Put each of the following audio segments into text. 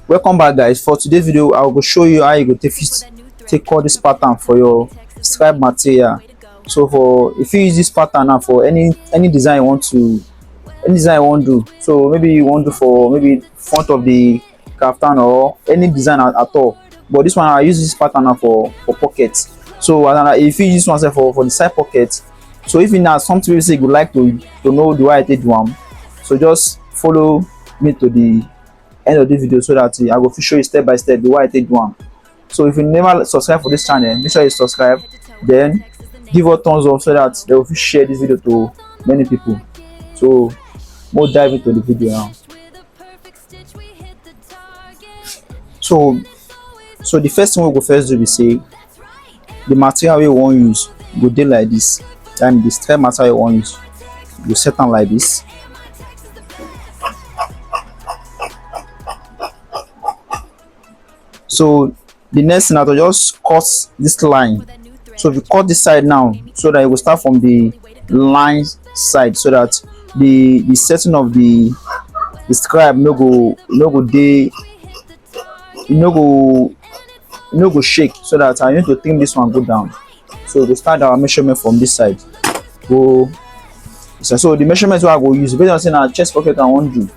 Welcome back, guys. For today's video, I will show you how you go take all this pattern for your scribe material. So for if you use this pattern now for any design you want to do, so maybe you want to do for maybe front of the kaftan or any design at all, but this one I use this pattern now for pockets. So if you use this one for the side pocket, so if you now something you say you would like to know the way I take one, so just follow me to the end of the video so that I will show you step by step the way I take one. So if you never subscribe for this channel, make sure you subscribe, then give a thumbs up so that they will share this video to many people. So we'll dive into the video now. So the first thing we go first do, we say the material we want use go dey like this, and the stripe material we want use go set them like this. So the next thing is to just cut this line. So if you cut this side now, so that it will start from the line side, so that the setting of the scribe no go shake, so that I need to trim this one go down. So we start our measurement from this side. So the measurement I go use based on saying our chest pocket I want to do.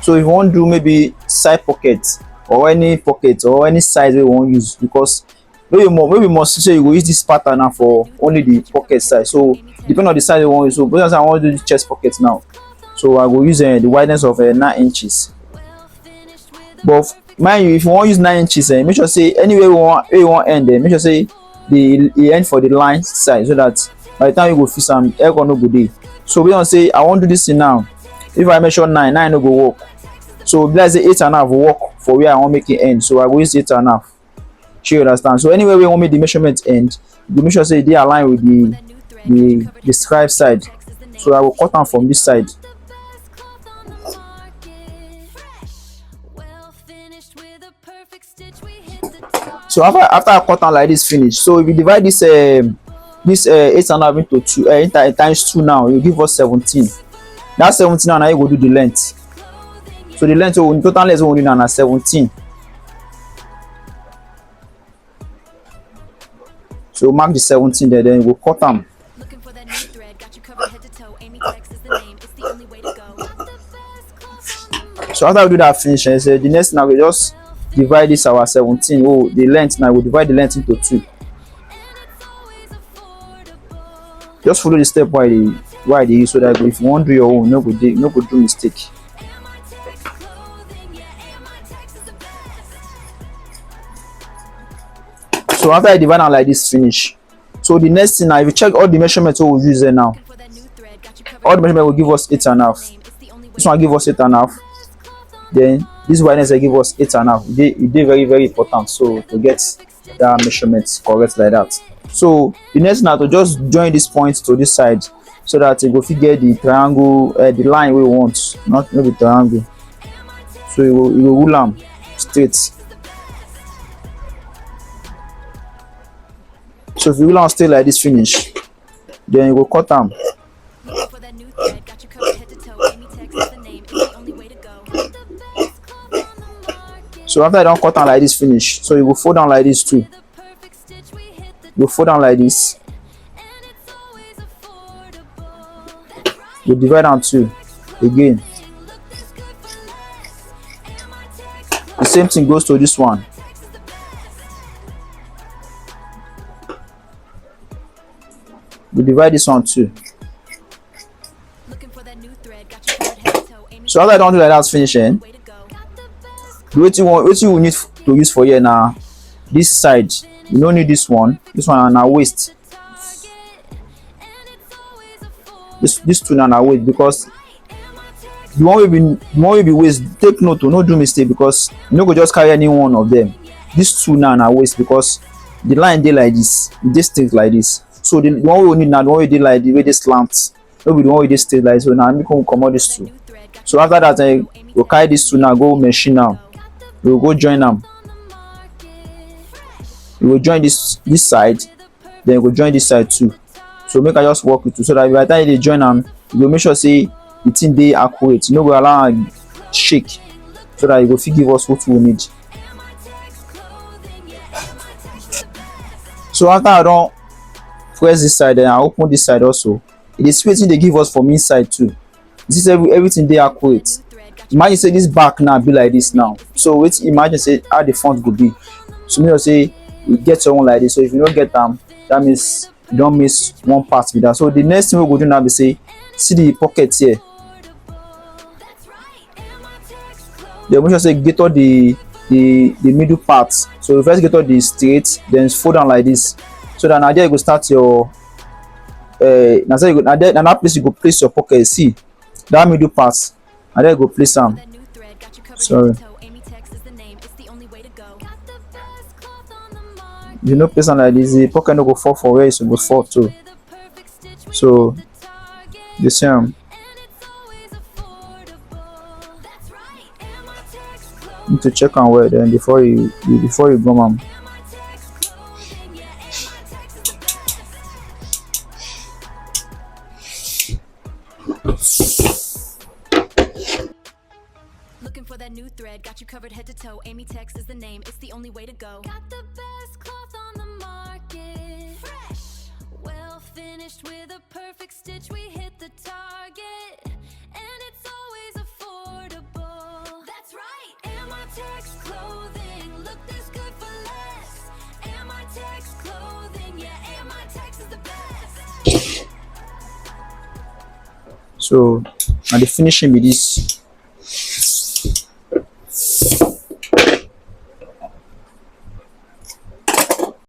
So if you want to do maybe side pocket or any pocket or any size we want use, because maybe must say you go use this pattern now for only the pocket size. So depending on the size you want use. So because I want to do the chest pocket now, so I go use the wideness of 9 inches. But mind you, if you want to use 9 inches, make sure say anywhere you want end, make sure say the end for the line side, so that by the time you go fix some air no go dey. So we don't say I want to do this thing now. If I measure 9 no go work. So let's say 8.5 will work for where I want make it end. So I go use 8.5. Sure, you understand? So anywhere we want make the measurement end, you make sure say they align with the scribe side. So I will cut them from this side. So after I cut them like this finish, so if you divide this 8.5 into 2 times 2 now, you give us 17. That 17 now you go do the length. So the length, so total length we do now 17. So mark the 17 there, then we'll cut them. So after we do that finish, the next now we just divide this our 17. Oh, the length now we'll divide the length into 2. Just follow the step why they use, so that if you want to do your own, no go do mistake. So after I divide them like this finish, so the next thing now, if you check all the measurements we will use there now, all the measurement will give us 8.5. This one give us 8.5. Then this wideness will give us 8.5. It did very, very important, so to get that measurement correct like that. So the next now to just join this point to this side, so that you go get the triangle, the line we want, not the triangle. So you will rule them straight. So if you will stay like this finish, then you will cut them. So after I don't cut them like this finish, so you will fold down like this too. You fold down like this. You divide down 2 again. The same thing goes to this one. We divide this one too. So after I don't do like that finishing, what you need to use for here now, this side you don't need this one on our waist. This two on our waist, because the one will be waist. Take note to not do mistake, because you no go just carry any one of them. This two now on our waist, because the line dey like this, they straight like this. So the one we need now, the one we did like the way they slant, no be the one we did straight like so. Now I'm going to come out this two. So after that, we'll carry this two now, go machine now. We'll go join them. We will join this side, then we'll join this side too. So make I just work with you, so that by the time they join them, you will make sure say the thing dey accurate. You no go allow am shake. so that it go fit give us what we need. So after I don press this side, then I open this side also. It is wetin dey give us from inside too. This everything dey accurate. Imagine say this back now be like this now. So wetin imagine say how the front go be. So make sure say you get your own like this. So if you no get am, that means you don miss one part be that. So the next thing we go do now be say, see the pocket here. Then make sure say get all the middle part. So you first get all the straight, then fold down like this. So that na there you go start your na so you go na that place you go place your pocket. See that middle part, na there you go place am. Sorry. If you no place am like this, the pocket no go fall for where e suppose fall to. So you see am. Need to check am well then before you gum am. Looking for that new thread, got you covered head to toe. Amytex is the name, it's the only way to go. Got the best cloth on the market. Fresh, well finished with a perfect stitch. We hit the target, and it's always affordable. That's right, amytex clothing. Look this good for less. Amytex clothing, yeah, amytex is the best. So na the finishing be this.